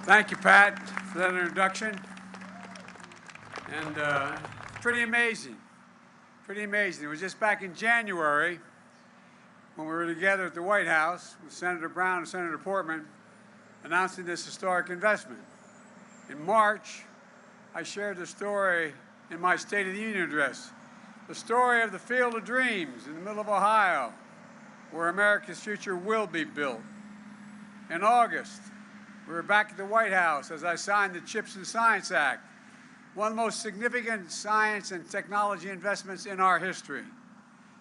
Thank you, Pat, for that introduction. And pretty amazing. Pretty amazing. It was just back in January when we were together at the White House with Senator Brown and Senator Portman announcing this historic investment. In March, I shared the story in my State of the Union address, the story of the Field of Dreams in the middle of Ohio, where America's future will be built. In August, we were back at the White House as I signed the CHIPS and Science Act, one of the most significant science and technology investments in our history.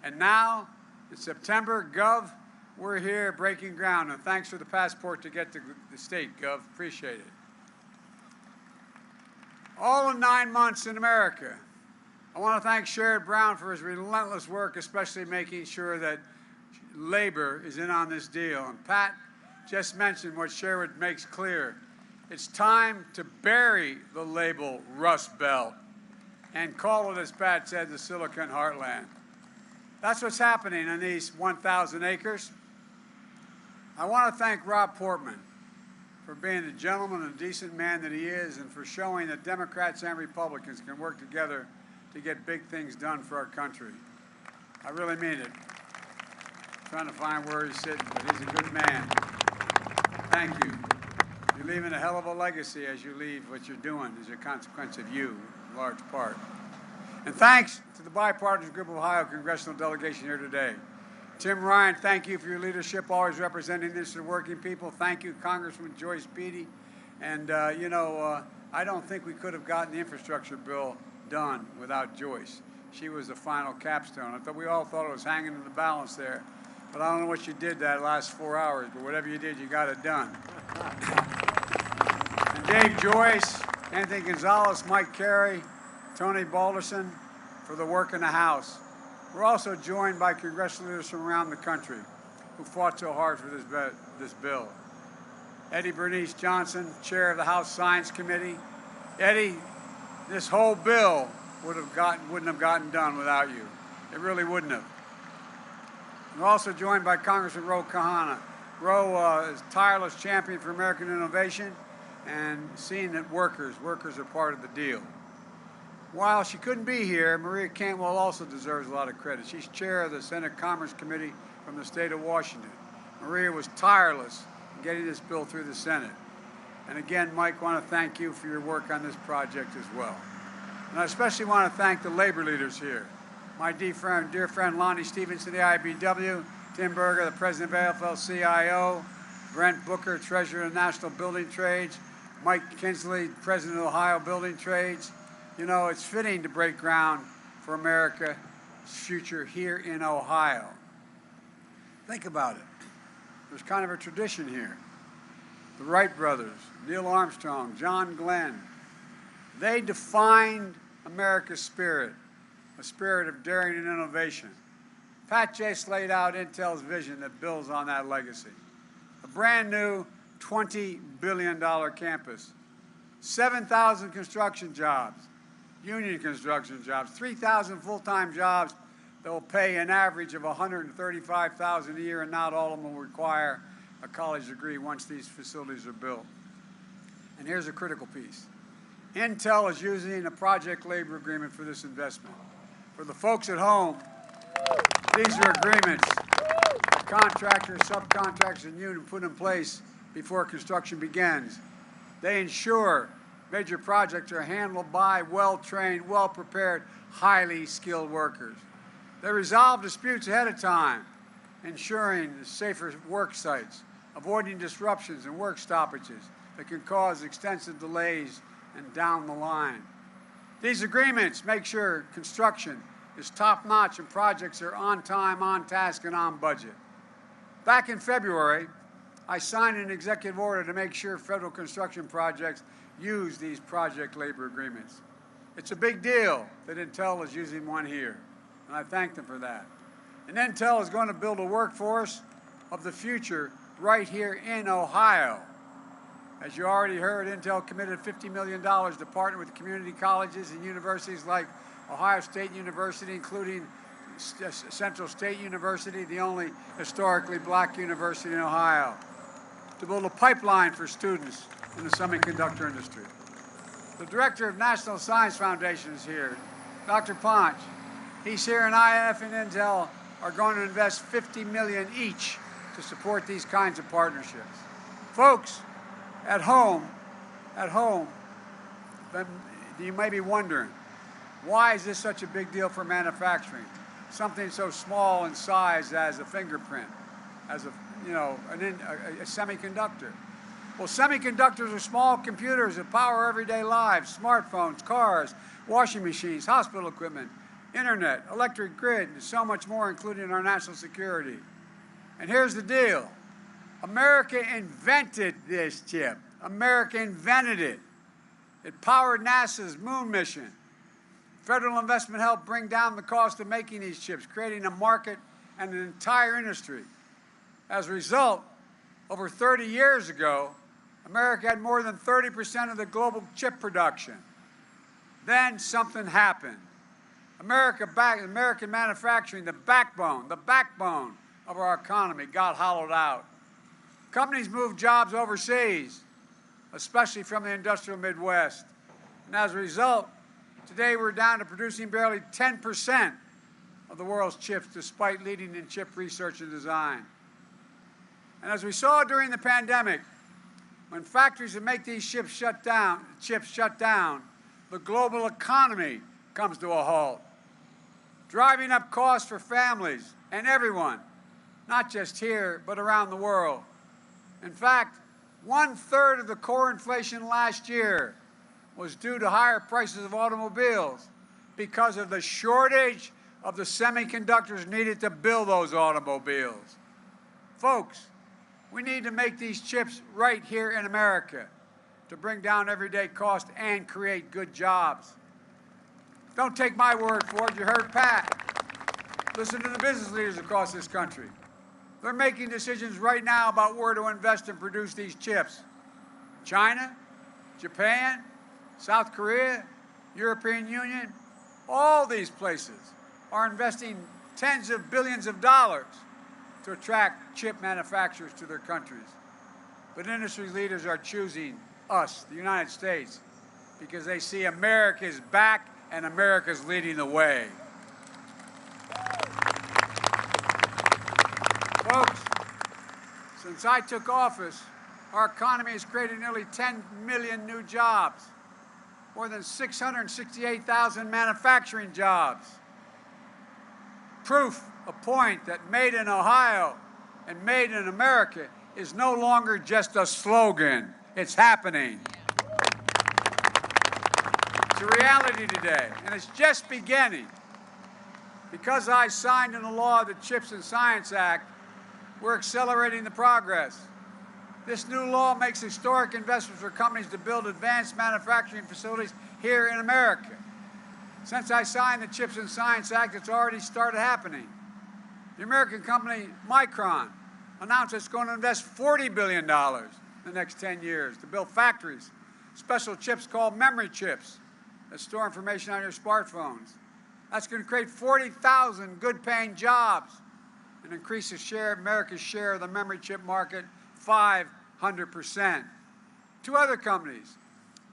And now, in September, Gov, we're here breaking ground, and thanks for the passport to get to the state, Gov. Appreciate it. All in 9 months in America. I want to thank Sherrod Brown for his relentless work, especially making sure that labor is in on this deal. And Pat just mentioned what Sherrod makes clear. It's time to bury the label Rust Belt and call it, as Pat said, the Silicon Heartland. That's what's happening in these 1,000 acres. I want to thank Rob Portman for being the gentleman and decent man that he is, and for showing that Democrats and Republicans can work together to get big things done for our country. I really mean it. I'm trying to find where he's sitting, but he's a good man. Thank you. You're leaving a hell of a legacy as you leave what you're doing as a consequence of you, in large part. And thanks to the Bipartisan Group of Ohio congressional delegation here today. Tim Ryan, thank you for your leadership, always representing the interests of working people. Thank you, Congressman Joyce Beatty. And, I don't think we could have gotten the infrastructure bill done without Joyce. She was the final capstone. We all thought it was hanging in the balance there. But I don't know what you did that last 4 hours, but whatever you did, you got it done. And Dave Joyce, Anthony Gonzalez, Mike Carey, Tony Balderson for the work in the House. We're also joined by congressional leaders from around the country who fought so hard for this bill. Eddie Bernice Johnson, chair of the House Science Committee. Eddie, this whole bill wouldn't have gotten done without you. It really wouldn't have. We're also joined by Congressman Ro Khanna. Ro is a tireless champion for American innovation and seeing that workers are part of the deal. While she couldn't be here, Maria Cantwell also deserves a lot of credit. She's chair of the Senate Commerce Committee from the state of Washington. Maria was tireless in getting this bill through the Senate. And again, Mike, I want to thank you for your work on this project as well. And I especially want to thank the labor leaders here. My dear friend Lonnie Stevenson, the IBW, Tim Berger, the president of AFL-CIO, Brent Booker, treasurer of the National Building Trades, Mike Kinsley, president of Ohio Building Trades. You know, it's fitting to break ground for America's future here in Ohio. Think about it. There's kind of a tradition here. The Wright brothers, Neil Armstrong, John Glenn, they defined America's spirit, a spirit of daring and innovation. Pat just laid out Intel's vision that builds on that legacy. A brand new $20 billion campus, 7,000 construction jobs, union construction jobs, 3,000 full-time jobs that will pay an average of $135,000 a year, and not all of them will require a college degree once these facilities are built. And here's a critical piece. Intel is using a project labor agreement for this investment. For the folks at home, these are agreements contractors, subcontractors, and union put in place before construction begins. They ensure major projects are handled by well-trained, well-prepared, highly skilled workers. They resolve disputes ahead of time, ensuring safer work sites, avoiding disruptions and work stoppages that can cause extensive delays and down the line. These agreements make sure construction is top-notch and projects are on time, on task, and on budget. Back in February, I signed an executive order to make sure federal construction projects use these project labor agreements. It's a big deal that Intel is using one here, and I thank them for that. And Intel is going to build a workforce of the future right here in Ohio. As you already heard, Intel committed $50 million to partner with community colleges and universities like Ohio State University, including Central State University, the only historically black university in Ohio, to build a pipeline for students in the semiconductor industry. The Director of National Science Foundation is here, Dr. Ponch. He's here, and IF and Intel are going to invest $50 million each to support these kinds of partnerships. Folks, at home, then you may be wondering, why is this such a big deal for manufacturing? Something so small in size as a fingerprint, as a semiconductor. Well, semiconductors are small computers that power everyday lives, smartphones, cars, washing machines, hospital equipment, internet, electric grid, and so much more, including our national security. And here's the deal. America invented this chip. America invented it. It powered NASA's moon mission. Federal investment helped bring down the cost of making these chips, creating a market and an entire industry. As a result, over 30 years ago, America had more than 30% of the global chip production. Then something happened. American manufacturing, the backbone of our economy, got hollowed out. Companies moved jobs overseas, especially from the industrial Midwest. And as a result, today we're down to producing barely 10% of the world's chips, despite leading in chip research and design. And as we saw during the pandemic, when factories that make these chips shut down, the global economy comes to a halt, driving up costs for families and everyone, not just here, but around the world. In fact, 1/3 of the core inflation last year was due to higher prices of automobiles because of the shortage of the semiconductors needed to build those automobiles. Folks, we need to make these chips right here in America to bring down everyday costs and create good jobs. Don't take my word for it. You heard Pat. Listen to the business leaders across this country. They're making decisions right now about where to invest and produce these chips. China, Japan, South Korea, European Union, all these places are investing tens of billions of dollars to attract chip manufacturers to their countries. But industry leaders are choosing us, the United States, because they see America's back and America's leading the way. Folks, since I took office, our economy has created nearly 10 million new jobs, more than 668,000 manufacturing jobs. Proof, a point that made in Ohio and made in America is no longer just a slogan. It's happening. It's a reality today, and it's just beginning. Because I signed into law the CHIPS and Science Act, we're accelerating the progress. This new law makes historic investments for companies to build advanced manufacturing facilities here in America. Since I signed the CHIPS and Science Act, it's already started happening. The American company Micron announced it's going to invest $40 billion in the next 10 years to build factories, special chips called memory chips that store information on your smartphones. That's going to create 40,000 good-paying jobs and increase America's share of the memory chip market 500%. Two other companies,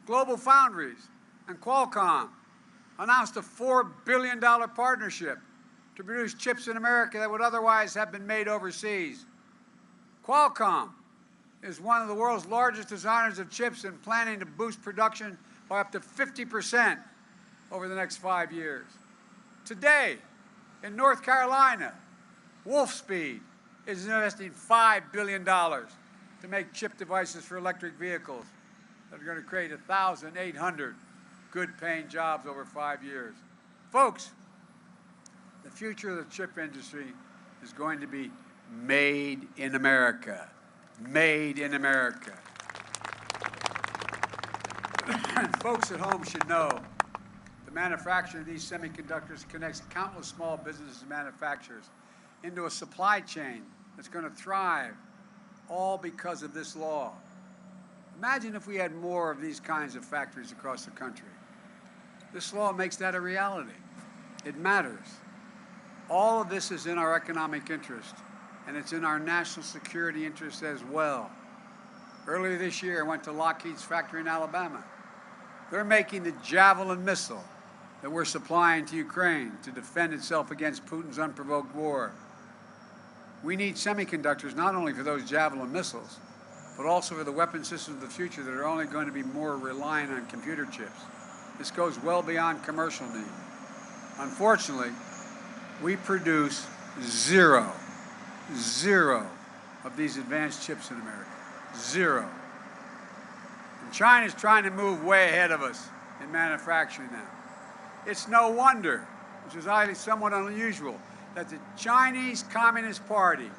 Global Foundries and Qualcomm, announced a $4 billion partnership to produce chips in America that would otherwise have been made overseas. Qualcomm is one of the world's largest designers of chips and planning to boost production by up to 50% over the next 5 years. Today, in North Carolina, Wolfspeed is investing $5 billion to make chip devices for electric vehicles that are going to create 1,800 good-paying jobs over 5 years. Folks, the future of the chip industry is going to be made in America. Made in America. Folks at home should know the manufacturing of these semiconductors connects countless small businesses and manufacturers into a supply chain that's going to thrive, all because of this law. Imagine if we had more of these kinds of factories across the country. This law makes that a reality. It matters. All of this is in our economic interest, and it's in our national security interest as well. Earlier this year, I went to Lockheed's factory in Alabama. They're making the Javelin missile that we're supplying to Ukraine to defend itself against Putin's unprovoked war. We need semiconductors not only for those Javelin missiles, but also for the weapon systems of the future that are only going to be more reliant on computer chips. This goes well beyond commercial need. Unfortunately, we produce zero of these advanced chips in America. Zero. And China's trying to move way ahead of us in manufacturing now. It's no wonder, which is somewhat unusual, that the Chinese Communist Party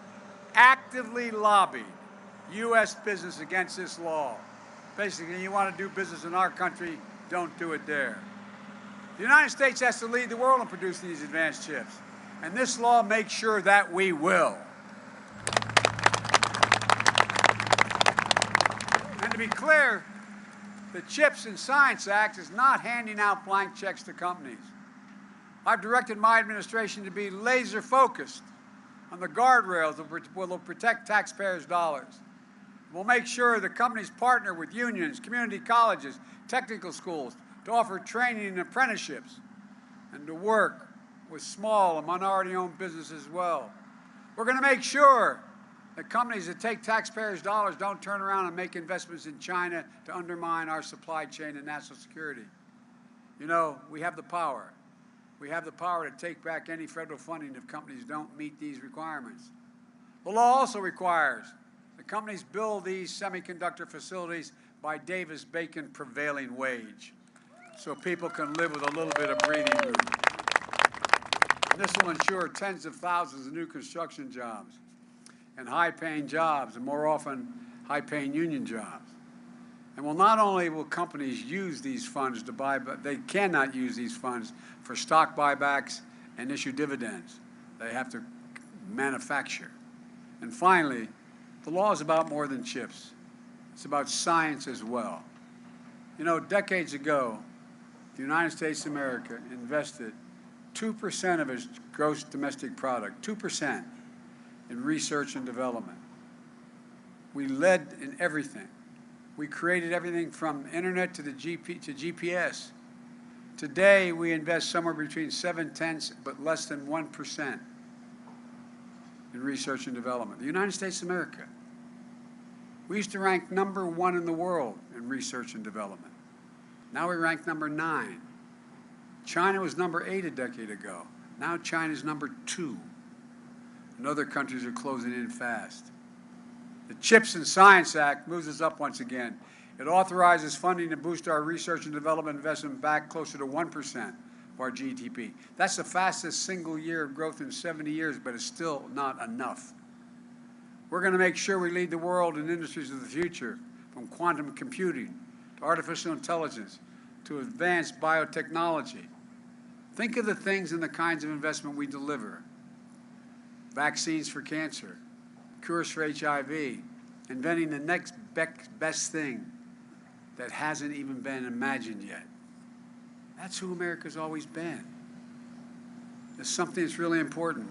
actively lobbied U.S. business against this law. Basically, you want to do business in our country, don't do it there. The United States has to lead the world in producing these advanced chips, and this law makes sure that we will. And to be clear, the CHIPS and Science Act is not handing out blank checks to companies. I've directed my administration to be laser focused on the guardrails that will protect taxpayers' dollars. We'll make sure the companies partner with unions, community colleges, technical schools to offer training and apprenticeships, and to work with small and minority-owned businesses as well. We're going to make sure that companies that take taxpayers' dollars don't turn around and make investments in China to undermine our supply chain and national security. You know, we have the power. We have the power to take back any federal funding if companies don't meet these requirements. The law also requires that companies build these semiconductor facilities by Davis-Bacon prevailing wage, so people can live with a little bit of breathing room. And this will ensure tens of thousands of new construction jobs and high-paying jobs, and more often, high-paying union jobs. And not only will companies use these funds to buy, but they cannot use these funds for stock buybacks and issue dividends. They have to manufacture. And finally, the law is about more than chips. It's about science as well. You know, decades ago, the United States of America invested 2% of its gross domestic product, 2%, in research and development. We led in everything. We created everything from internet to GPS. Today, we invest somewhere between 7/10 but less than 1% in research and development. The United States of America. We used to rank #1 in the world in research and development. Now we rank #9. China was #8 a decade ago. Now China's #2. And other countries are closing in fast. The CHIPS and Science Act moves us up once again. It authorizes funding to boost our research and development investment back closer to 1% of our GDP. That's the fastest single year of growth in 70 years, but it's still not enough. We're going to make sure we lead the world in industries of the future, from quantum computing to artificial intelligence to advanced biotechnology. Think of the things and the kinds of investment we deliver. Vaccines for cancer, cures for HIV, inventing the next best thing that hasn't even been imagined yet. That's who America's always been. There's something that's really important.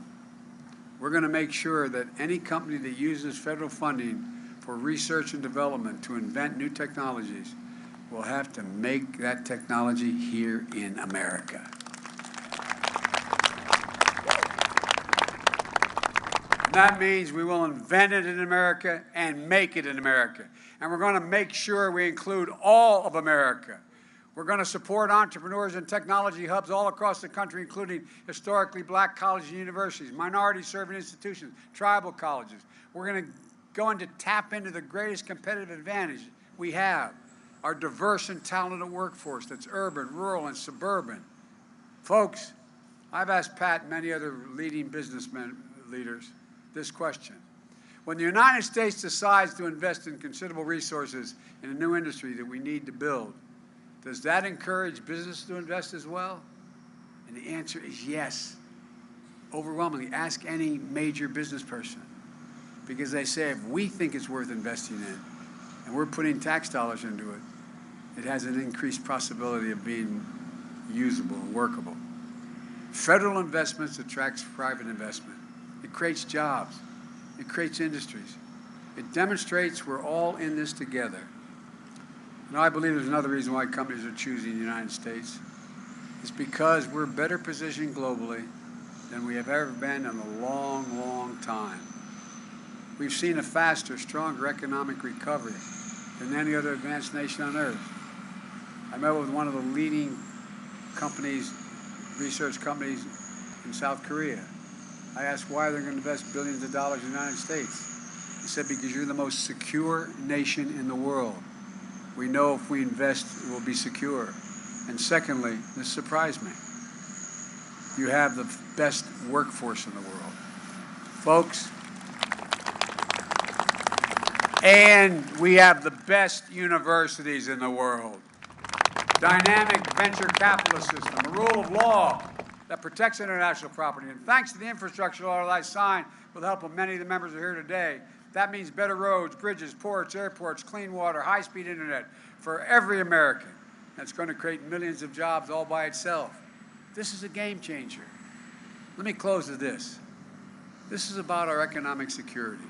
We're going to make sure that any company that uses federal funding for research and development to invent new technologies will have to make that technology here in America. And that means we will invent it in America and make it in America. And we're going to make sure we include all of America. We're going to support entrepreneurs and technology hubs all across the country, including historically black colleges and universities, minority-serving institutions, tribal colleges. We're going to tap into the greatest competitive advantage we have, our diverse and talented workforce that's urban, rural, and suburban. Folks, I've asked Pat and many other leading businessmen leaders this question. When the United States decides to invest in considerable resources in a new industry that we need to build, does that encourage business to invest as well? And the answer is yes. Overwhelmingly, ask any major business person. Because they say if we think it's worth investing in, and we're putting tax dollars into it, it has an increased possibility of being usable and workable. Federal investments attracts private investment. It creates jobs. It creates industries. It demonstrates we're all in this together. And I believe there's another reason why companies are choosing the United States. It's because we're better positioned globally than we have ever been in a long, long time. We've seen a faster, stronger economic recovery than any other advanced nation on earth. I met with one of the leading companies, research companies in South Korea. I asked why they're going to invest billions of dollars in the United States. He said, because you're the most secure nation in the world. We know if we invest, it will be secure. And secondly, this surprised me, you have the best workforce in the world. Folks, and we have the best universities in the world. Dynamic venture capitalist system, a rule of law that protects international property. And thanks to the infrastructure law that I signed with the help of many of the members who are here today, that means better roads, bridges, ports, airports, clean water, high-speed internet for every American. That's going to create millions of jobs all by itself. This is a game changer. Let me close with this. This is about our economic security.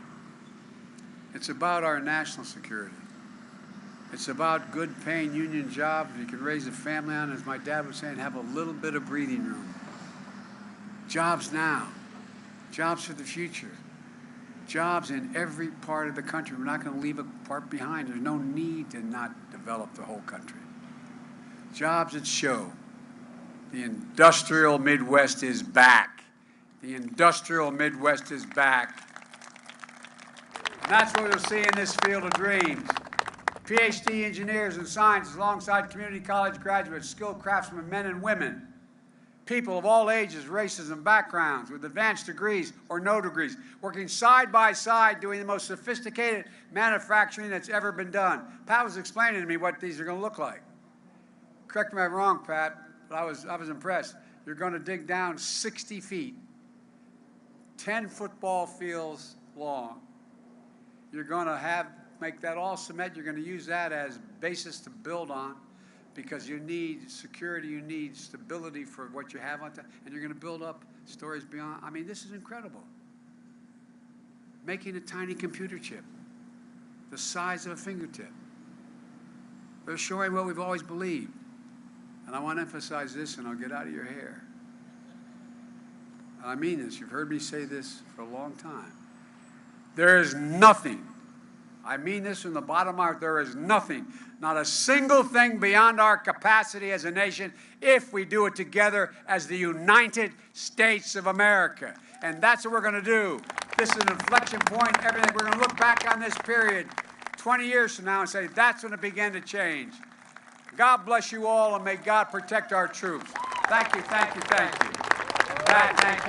It's about our national security. It's about good paying union jobs you can raise a family on, as my dad was saying, have a little bit of breathing room. Jobs now. Jobs for the future. Jobs in every part of the country. We're not going to leave a part behind. There's no need to not develop the whole country. Jobs that show the industrial Midwest is back. The industrial Midwest is back. And that's what you'll see in this field of dreams. PhD engineers and scientists alongside community college graduates, skilled craftsmen, men and women, people of all ages, races, and backgrounds with advanced degrees or no degrees, working side by side doing the most sophisticated manufacturing that's ever been done. Pat was explaining to me what these are going to look like. Correct me if I'm wrong, Pat, but I was impressed. You're going to dig down 60 feet, 10 football fields long. You're going to make that all cement. You're going to use that as basis to build on, because you need security, you need stability for what you have on top, and you're going to build up stories beyond. I mean, this is incredible. Making a tiny computer chip, the size of a fingertip. They're showing what we've always believed. And I want to emphasize this, and I'll get out of your hair. I mean this. You've heard me say this for a long time. There is nothing, I mean this from the bottom of my heart, there is nothing, not a single thing beyond our capacity as a nation if we do it together as the United States of America. And that's what we're going to do. This is an inflection point. Everything. We're going to look back on this period 20 years from now and say that's when it began to change. God bless you all, and may God protect our troops. Thank you, thank you, thank you. Pat, thank you.